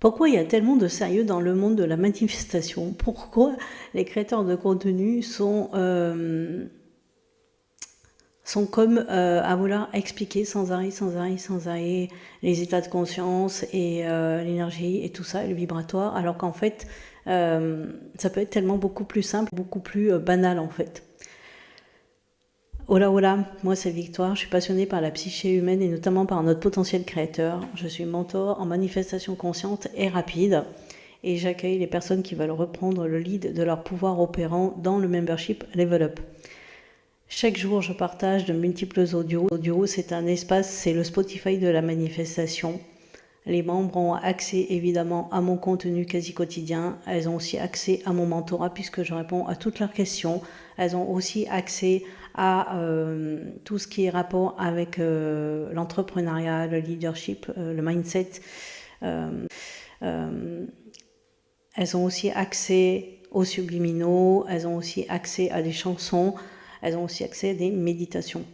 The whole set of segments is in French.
Pourquoi il y a tellement de sérieux dans le monde de la manifestation? Pourquoi les créateurs de contenu sont comme à vouloir expliquer sans arrêt les états de conscience et l'énergie et tout ça, et le vibratoire, alors qu'en fait, ça peut être tellement beaucoup plus simple, beaucoup plus banal en fait. Hola, moi c'est Victoire, je suis passionnée par la psyché humaine et notamment par notre potentiel créateur. Je suis mentor en manifestation consciente et rapide et j'accueille les personnes qui veulent reprendre le lead de leur pouvoir opérant dans le membership Level Up. Chaque jour, je partage de multiples audios. Audio, c'est un espace, c'est le Spotify de la manifestation. Les membres ont accès évidemment à mon contenu quasi quotidien. Elles ont aussi accès à mon mentorat puisque je réponds à toutes leurs questions. Elles ont aussi accès à tout ce qui est rapport avec l'entrepreneuriat, le leadership, le mindset. Elles ont aussi accès aux subliminaux. Elles ont aussi accès à des chansons. Elles ont aussi accès à des méditations.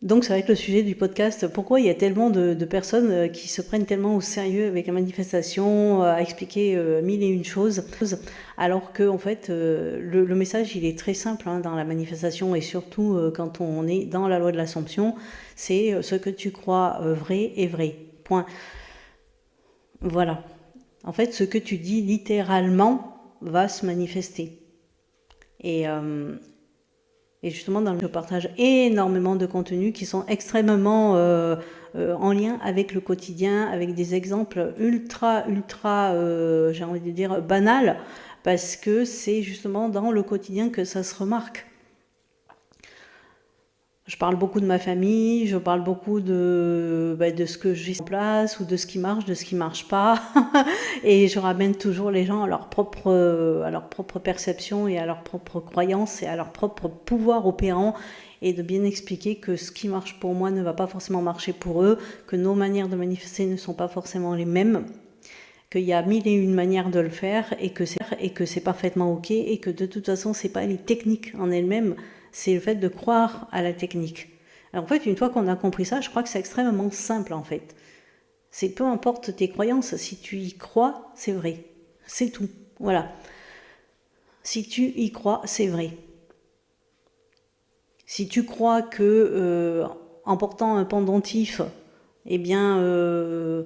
Donc ça va être le sujet du podcast. Pourquoi il y a tellement de personnes qui se prennent tellement au sérieux avec la manifestation, à expliquer mille et une choses, alors que en fait le message il est très simple dans la manifestation et surtout quand on est dans la loi de l'Assomption, c'est ce que tu crois vrai est vrai. Point. Voilà. En fait, ce que tu dis littéralement va se manifester. Et justement, je partage énormément de contenus qui sont extrêmement en lien avec le quotidien, avec des exemples ultra, j'ai envie de dire, banals, parce que c'est justement dans le quotidien que ça se remarque. Je parle beaucoup de ma famille, je parle beaucoup de ce que j'ai en place ou de ce qui marche, de ce qui marche pas. Et je ramène toujours les gens à leur propre perception et à leur propre croyance et à leur propre pouvoir opérant et de bien expliquer que ce qui marche pour moi ne va pas forcément marcher pour eux, que nos manières de manifester ne sont pas forcément les mêmes, qu'il y a mille et une manières de le faire et que c'est parfaitement ok et que de toute façon c'est pas les techniques en elles-mêmes, c'est le fait de croire à la technique. Alors en fait, une fois qu'on a compris ça, je crois que c'est extrêmement simple en fait. C'est peu importe tes croyances, si tu y crois, c'est vrai. C'est tout. Voilà. Si tu y crois, c'est vrai. Si tu crois que en portant un pendentif, eh bien, je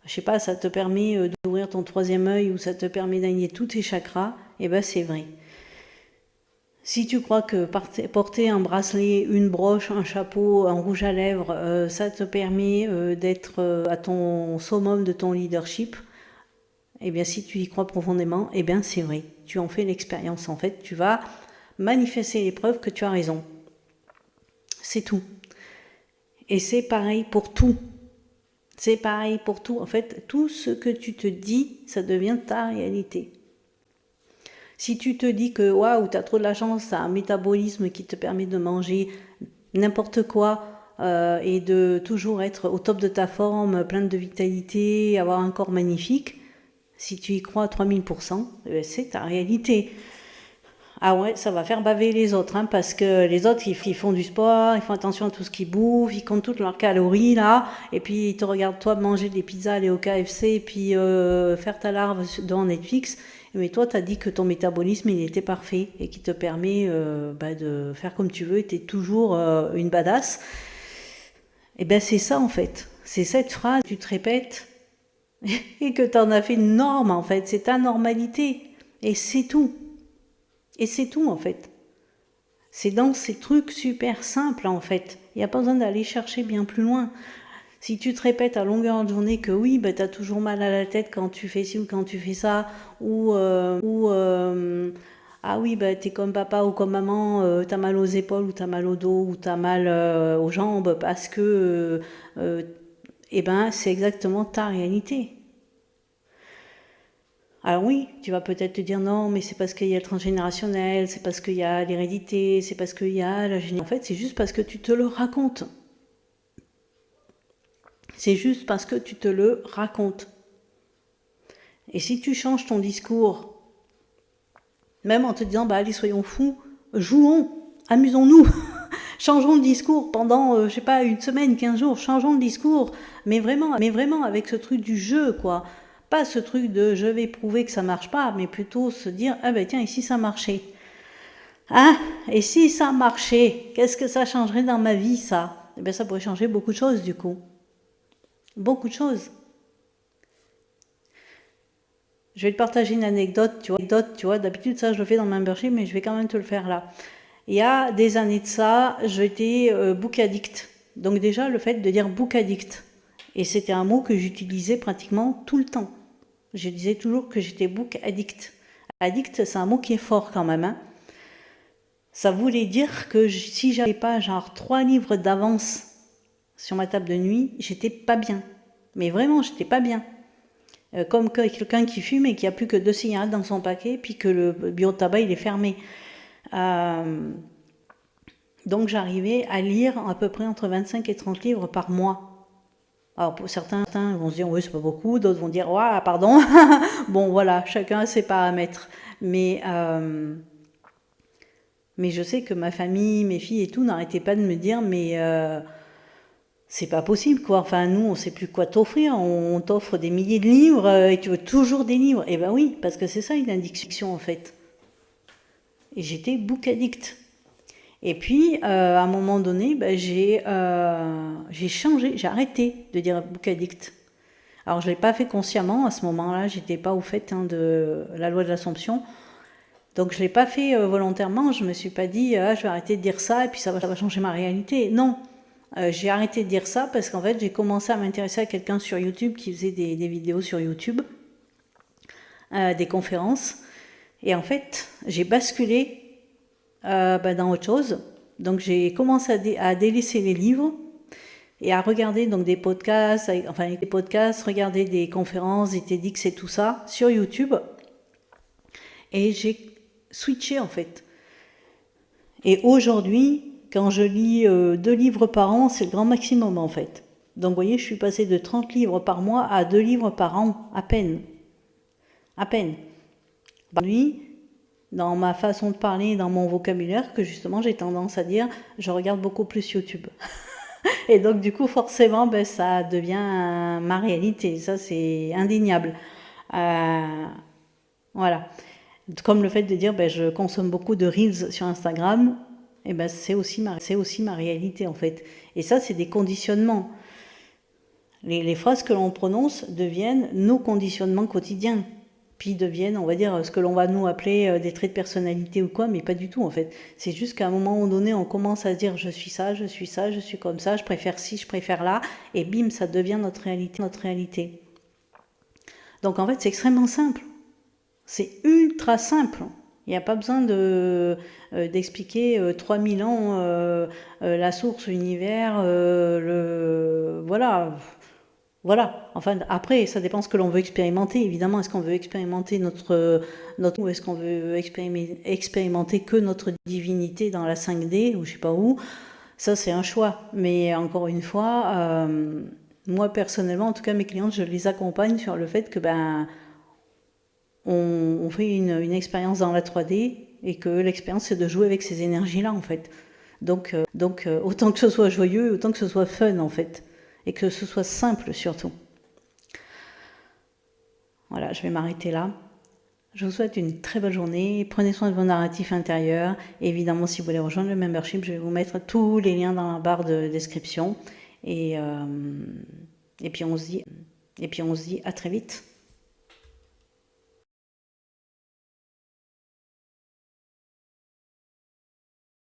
sais pas, ça te permet d'ouvrir ton troisième œil ou ça te permet d'aligner tous tes chakras, eh ben c'est vrai. Si tu crois que porter un bracelet, une broche, un chapeau, un rouge à lèvres, ça te permet d'être à ton summum de ton leadership, eh bien si tu y crois profondément, eh bien c'est vrai. Tu en fais l'expérience en fait. Tu vas manifester les preuves que tu as raison. C'est tout. Et c'est pareil pour tout. C'est pareil pour tout. En fait, tout ce que tu te dis, ça devient ta réalité. Si tu te dis que waouh, tu as trop de la chance, tu as un métabolisme qui te permet de manger n'importe quoi et de toujours être au top de ta forme, pleine de vitalité, avoir un corps magnifique, si tu y crois à 3000%, c'est ta réalité. Ah ouais, ça va faire baver les autres, parce que les autres, ils font du sport, ils font attention à tout ce qu'ils bouffent, ils comptent toutes leurs calories, là, et puis ils te regardent toi manger des pizzas, aller au KFC, et puis faire ta larve dans Netflix. Mais toi, t'as dit que ton métabolisme, il était parfait, et qui te permet de faire comme tu veux, et t'es toujours une badass. Et ben c'est ça, en fait. C'est cette phrase que tu te répètes, et que t'en as fait une norme, en fait. C'est ta normalité. Et c'est tout. Et c'est tout en fait. C'est dans ces trucs super simples en fait. Il n'y a pas besoin d'aller chercher bien plus loin. Si tu te répètes à longueur de journée que oui, t'as toujours mal à la tête quand tu fais ci ou quand tu fais ça, ou ah oui, t'es comme papa ou comme maman, t'as mal aux épaules ou t'as mal au dos ou t'as mal aux jambes parce que, eh ben, c'est exactement ta réalité. Alors oui, tu vas peut-être te dire non, mais c'est parce qu'il y a le transgénérationnel, c'est parce qu'il y a l'hérédité, c'est parce qu'il y a la génétique. En fait, c'est juste parce que tu te le racontes. C'est juste parce que tu te le racontes. Et si tu changes ton discours Même en te disant, bah allez, soyons fous, jouons, amusons-nous, changeons de discours pendant, je sais pas, une semaine, 15 jours, changeons de discours, mais vraiment avec ce truc du jeu, quoi. Pas ce truc de je vais prouver que ça marche pas, mais plutôt se dire, ah ben tiens, ici ça marchait. Hein? Et si ça marchait, qu'est-ce que ça changerait dans ma vie, ça? Eh bien, ça pourrait changer beaucoup de choses, du coup. Beaucoup de choses. Je vais te partager une anecdote, tu vois, d'habitude ça je le fais dans le membership, mais je vais quand même te le faire là. Il y a des années de ça, j'étais book addict. Donc déjà, le fait de dire book addict, et c'était un mot que j'utilisais pratiquement tout le temps. Je disais toujours que j'étais book addict. Addict, c'est un mot qui est fort quand même, hein. Ça voulait dire que si j'avais pas genre 3 livres d'avance sur ma table de nuit, j'étais pas bien. Mais vraiment, j'étais pas bien. Comme quelqu'un qui fume et qui a plus que 2 cigarettes dans son paquet, puis que le bureau de tabac il est fermé. Donc j'arrivais à lire à peu près entre 25 et 30 livres par mois. Alors pour certains vont se dire oui c'est pas beaucoup, d'autres vont dire ouais pardon. Bon voilà, chacun a ses paramètres. Mais je sais que ma famille, mes filles et tout n'arrêtaient pas de me dire mais c'est pas possible quoi. Enfin nous on sait plus quoi t'offrir, on t'offre des milliers de livres et tu veux toujours des livres. Eh ben oui, parce que c'est ça une addiction en fait. Et j'étais book addict. Et puis, à un moment donné, ben, j'ai changé, j'ai arrêté de dire book addict. Alors, je ne l'ai pas fait consciemment, à ce moment-là, j'étais pas au fait de la loi de l'Assomption. Donc, je ne l'ai pas fait volontairement, je ne me suis pas dit, je vais arrêter de dire ça et puis ça va changer ma réalité. Non, j'ai arrêté de dire ça parce qu'en fait, j'ai commencé à m'intéresser à quelqu'un sur YouTube qui faisait des vidéos sur YouTube, des conférences. Et en fait, j'ai basculé dans autre chose. Donc j'ai commencé à délaisser les livres et à regarder donc des podcasts, regarder des conférences, des TEDx et tout ça sur YouTube. Et j'ai switché en fait. Et aujourd'hui, quand je lis 2 livres par an, c'est le grand maximum en fait. Donc vous voyez, je suis passée de 30 livres par mois à 2 livres par an, à peine. À peine. Aujourd'hui, dans ma façon de parler, dans mon vocabulaire, que justement j'ai tendance à dire, je regarde beaucoup plus YouTube. Et donc du coup forcément, ben, ça devient ma réalité, ça c'est indéniable. Voilà. Comme le fait de dire, ben, je consomme beaucoup de Reels sur Instagram, et ben, c'est aussi ma réalité en fait. Et ça c'est des conditionnements. Les phrases que l'on prononce deviennent nos conditionnements quotidiens. Puis deviennent, on va dire, ce que l'on va nous appeler des traits de personnalité ou quoi, mais pas du tout en fait. C'est juste qu'à un moment donné, on commence à se dire je suis ça, je suis ça, je suis comme ça, je préfère ci, je préfère là, et bim, ça devient notre réalité. Donc en fait, c'est extrêmement simple. C'est ultra simple. Il n'y a pas besoin d'expliquer 3000 ans la source, l'univers, voilà. Voilà, enfin après ça dépend ce que l'on veut expérimenter, évidemment est-ce qu'on veut expérimenter notre ou est-ce qu'on veut expérimenter que notre divinité dans la 5D ou je sais pas où, ça c'est un choix, mais encore une fois, moi personnellement en tout cas mes clientes je les accompagne sur le fait que on fait une expérience dans la 3D et que l'expérience c'est de jouer avec ces énergies là en fait, donc autant que ce soit joyeux, autant que ce soit fun en fait. Et que ce soit simple surtout. Voilà, je vais m'arrêter là. Je vous souhaite une très belle journée. Prenez soin de vos narratifs intérieurs. Et évidemment, si vous voulez rejoindre le membership, je vais vous mettre tous les liens dans la barre de description. Et puis on se dit à très vite.